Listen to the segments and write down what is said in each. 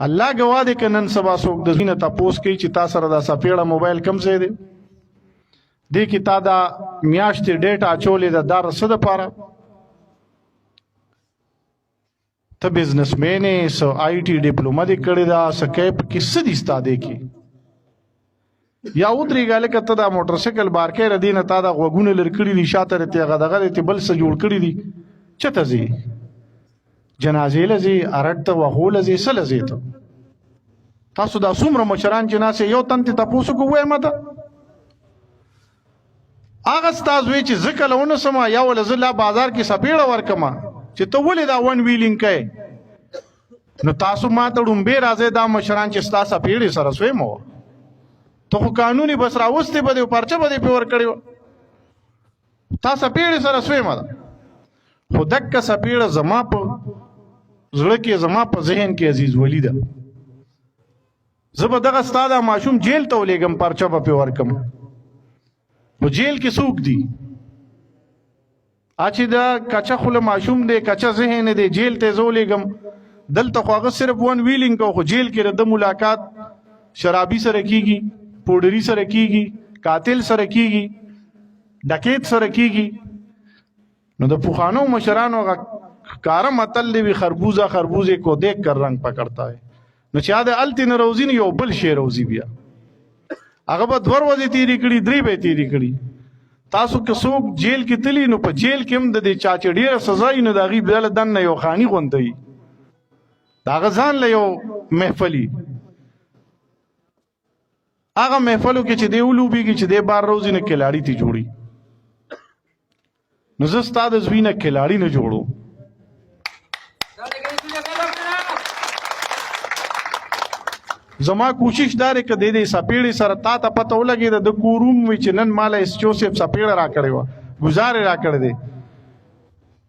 الله گواه دی که نن سبا څوک د زینه تپوس کوي چې تا سره دا سپېړه موبایل کم ځای دی دې کې تا دا میاشتې ډیټا اچولې ده دا څه دپاره ته بزنسمین یې څه آی ټي ډپلومه دې کړې ده څه کوې پکې څه دي ستا دې کې یا ودرېږه لکه ته دا موټرسایکل بار کوې له دې نه تا دا غوږونه لرې کړي دي شاته رتې هغه دغه رتې بل څه جوړ کړي دي چېرته ځې جنازې له ځې ارټ ته وغو له ځې څه له ځې ته تاسو دا څومره مشران چې ناست یو تن ته تپوس وکړو ووایم ته هغه ستا زوی چې زه کله ونسمه یا وله زه لا بازار کې سپېړه ورکمه چې ته ولې دا ون ویلینګ کوې نو تاسو ما ته ډومبې راځئ دا مشران چې ستا سپېړې سره سویم وه ته خو قانوني بس راوستې به دې پرچه به دې پې ورکړې وه تا سپېړې سره سویمه ده خو دکه سپېړه زما په زړه کې زما په ذهن کې عزیز ولی ده زه به دغه ستا دا ماشوم جیل ته ولېږم پرچه به پې ورکم په جیل کې څوک دي چې دا کچه خوله ماشوم دی کچه ذهن دی جیل ته زه ولېږم دلته خو هغه صرف ون ویلینګ کو خو جیل کې د ملاقات شرابي سره کیږي پوډري سره کیږي قاتل سره کیږي ډکیت سره کیږي نو د پوخانو مشرانو هغه کارم متل دی خربوزه خربوزه کو دیکھ کر رنگ پکڑتا ہے نو چې دا التی نه روزي نه یو بل شی روزي بیا هغه به 2 ورځې تیری کړي 3 به تیری کړي تاسو که څوک جیل کې تلی نو په جیل کې هم د دې چا چې ډیره سزا یې نو د هغې بدله دننه یو خاني غونده وي د هغه ځان له یو محفلي هغه محفلو کې چې دی ولوبېږي چې دی بار روزي نه کلاړي تی جوړي نو زه ستا د زوی نه کلاړي نه جوړو زما کوشش داره که د دې سپېړې سره تا ته پته ولګېده د کوروم وي چې نن ماله ایس جوسف سپېړه راکړې وه ګزار یې راکړی دی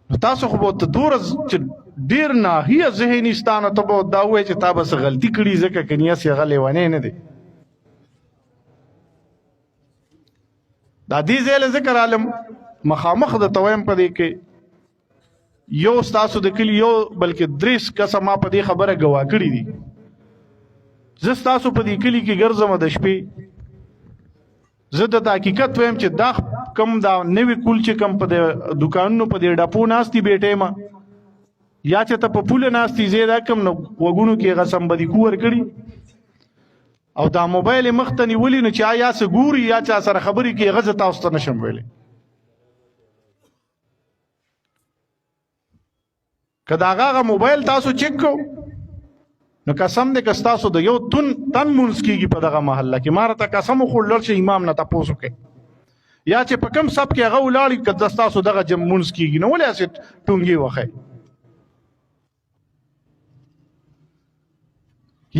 نو تاسو خو به ورته دومره چې ډېر ناهیه ذهني ستا نو ته به ورته دا ووایې چې تا به څه غلطي کړي ځکه که نیاسې هغه لیونی نه دی دا دې ځای له ذکر عالم مخامخ درته وایم په دې کې یو ستاسو د کلي یو بلکې 3 کسه ما په دې خبره ګواه کړي دي زه ستاسو په دې کلي کې ګرځم د شپې زه د حقیقت وایم چې دا کم دا نوی کول چې کم په د دکانونو په دې ډپو ناستي بیټې ما یا چې ته په پوله ناستي زه دا کم نو وګونو کې هغه سمبدي کور کړي او دا موبایل مخ ته نیولي نو چې یا څه ګوري یا چا سره خبرې کوي هغه زه تاسو ته نشم ویلی که د هغه موبایل تاسو چک کو نو قسم دې که ستاسو د یو تن مونځ کېږي په دغه محله کې ما راته قسم وخوړل چې امام نه تپوس وکړي یا چې په کوم سب کې هغه ولاړي که د ستاسو دغه مونځ کېږي نو ولې هسې ټونګې وښی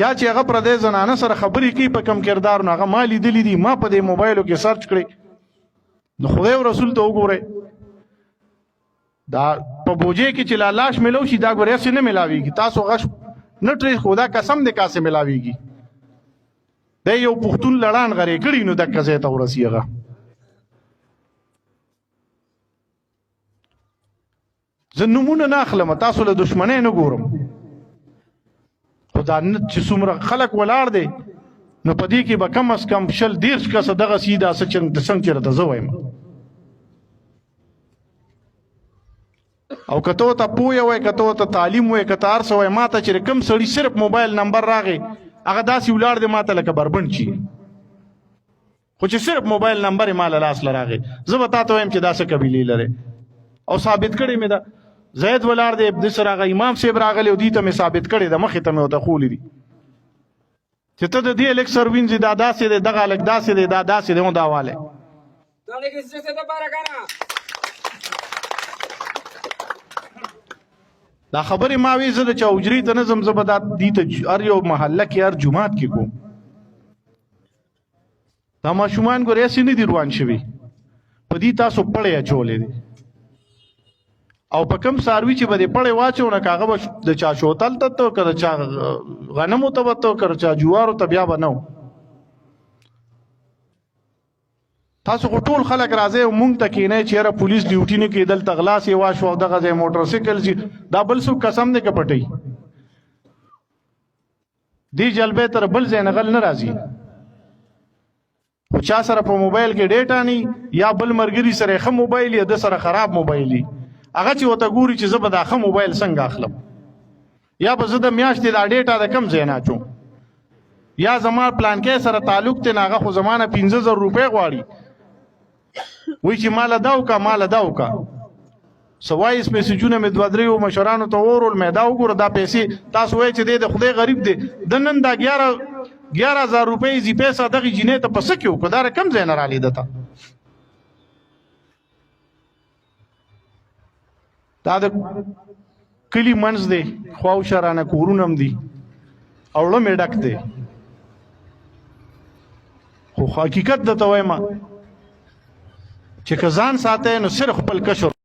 یا چې هغه پردی زنانه سره خبرې کوي په کم کردار نو هغه ما لیدلي دي ما په دې موبایلو کې سرچ کړئ نو خدای او رسول ته وګورئ دا په بوجې کې چې لالاش ملو شي دا ګورې هسې نه ملاویږي تاسو غش نه ټریس خدا قسم دې کاسې ملاویږي دی یو پښتون لړان غرې کړي نو دکه ځای ته ورسي هغه زه نومونه نه اخلم تاسو له دشمنۍ نه ګورم خو دا چې څومره خلک ولاړ دی نو په دې کې به کم از کم 20 کسه دغه سیده څنګه چې راته زه وایم او کته ته پوهه وای کته ته تعلیم وای کته هر څه وای ماته چې کوم سړی صرف موبایل نمبر راغی هغه داسې ولاړ دی ماته لکه بربند چی خو چې صرف موبایل نمبر یې مال لاس لراغی زه به تاسو وایم چې داسې قبیلې لري او ثابت کړی مې دا زید ولاړ دی د سره هغه امام صاحب راغلی او دې ته مې ثابت کړی د مخې ته مې وته خولې دي چې ته د دې الیکسر وینځي دا داسې دی دغه الک داسې دی دا داسې دی دا واله دا خبرې ما وی زه د چوجري ته نظم زبدات دي ته هر یو محله کې هر جمعات کې کوم دا ماشومان ګورې سې نه دي روان شوي په دې تاسو پړې اچولې دي او په کوم ساروي چې به دې پړې واچو نه کاغه د چا شوتل ته تو کړه چا غنمو ته وته کړه چا جوارو ته بیا بنو تاسو ټول خلک راځي او مونږ ته کینې چې را پولیس ډیوټي نه کېدل تغلاس یې واش وخت دغه ځای موټر سایکل دا بل څه قسم نه کپټي دی جلبه تر بل ځای نه غل نه راځي خو چا سره په موبایل کې ډیټا نی یا بل مرګري سره ښه موبایل یا د سره خراب موبایل هغه چې وته ګوري چې زه به دا ښه موبایل څنګه اخلم یا به زه د میاشتې دا ډیټا د کم ځای نه اچوم یا زما پلان کې سره تعلق ته هغه خو زمانه 15000 روپۍ غواړي وای چې مال داو کا سوایس میسجونه مې دوه درې مشرانو ته ورول مې دا وګوره دا پیسې تاسو وای چې د خدای غریب دی د نن دا 11000 روپۍ زی پیسې دغه جنې ته پس کېو کو دا کم ځای نه را لیدته دا د کلی منځ دی خواو شرانه کورونم دی اوړه مې ډک دی خو حقیقت د توایما چې کزان ساته نو صرف خپل کشر